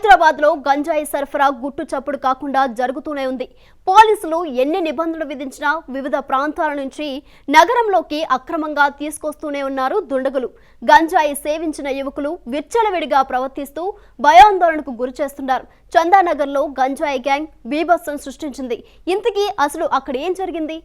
హైదరాబాద్ లో గంజాయి సరఫరా గుట్టు చప్పుడు కాకుండా జరుగుతూనే ఉంది. పోలీసులు ఎన్ని నిబంధనలు విధించినా వివిధ ప్రాంతాల నుంచి నగరంలోకి అక్రమంగా తీసుకొస్తూనే ఉన్నారు దుండగులు. గంజాయి సేవించిన యువకులు విచ్చలవిడిగా ప్రవర్తిస్తూ భయాందోళనకు గురిచేస్తున్నారు. చందానగర్ లో గంజాయి గ్యాంగ్ బీభత్సం సృష్టించింది. ఇంతకీ అసలు అక్కడ ఏం జరిగింది?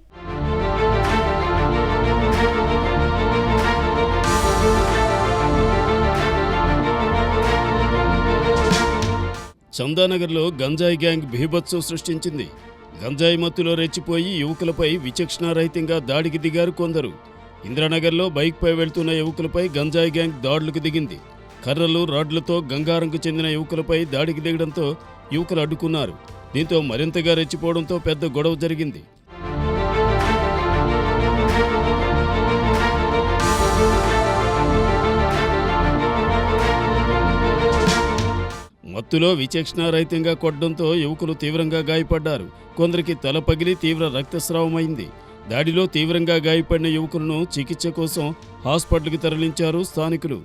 చందానగర్లో గంజాయి గ్యాంగ్ బీభత్సం సృష్టించింది. గంజాయి మత్తులో రెచ్చిపోయి యువకులపై విచక్షణారహితంగా దాడికి దిగారు కొందరు. ఇంద్రానగర్లో బైక్పై వెళ్తున్న యువకులపై గంజాయి గ్యాంగ్ దాడులకు దిగింది. కర్రలు, రాడ్లతో గంగారంకు చెందిన యువకులపై దాడికి దిగడంతో యువకులు అడ్డుకున్నారు. దీంతో మరింతగా రెచ్చిపోవడంతో పెద్ద గొడవ జరిగింది. మత్తులో విచక్షణారహితంగా కొట్టడంతో యువకులు తీవ్రంగా గాయపడ్డారు. కొందరికి తల పగిలి తీవ్ర రక్తస్రావమైంది. దాడిలో తీవ్రంగా గాయపడిన యువకులను చికిత్స కోసం హాస్పిటల్కి తరలించారు స్థానికులు.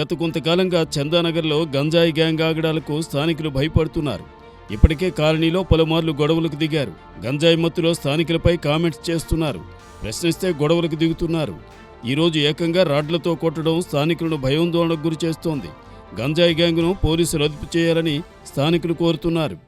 గత కొంతకాలంగా చందానగర్లో గంజాయి గ్యాంగ్ ఆగడాలకు స్థానికులు భయపడుతున్నారు. ఇప్పటికే కాలనీలో పలుమార్లు గొడవలకు దిగారు. గంజాయి మత్తులో స్థానికులపై కామెంట్స్ చేస్తున్నారు. ప్రశ్నిస్తే గొడవలకు దిగుతున్నారు. ఈరోజు ఏకంగా రాడ్లతో కొట్టడం స్థానికులను భయాందోళనకు గురి చేస్తోంది. గంజాయి గ్యాంగ్ను పోలీసులు అదుపు చేయాలని స్థానికులు కోరుతున్నారు.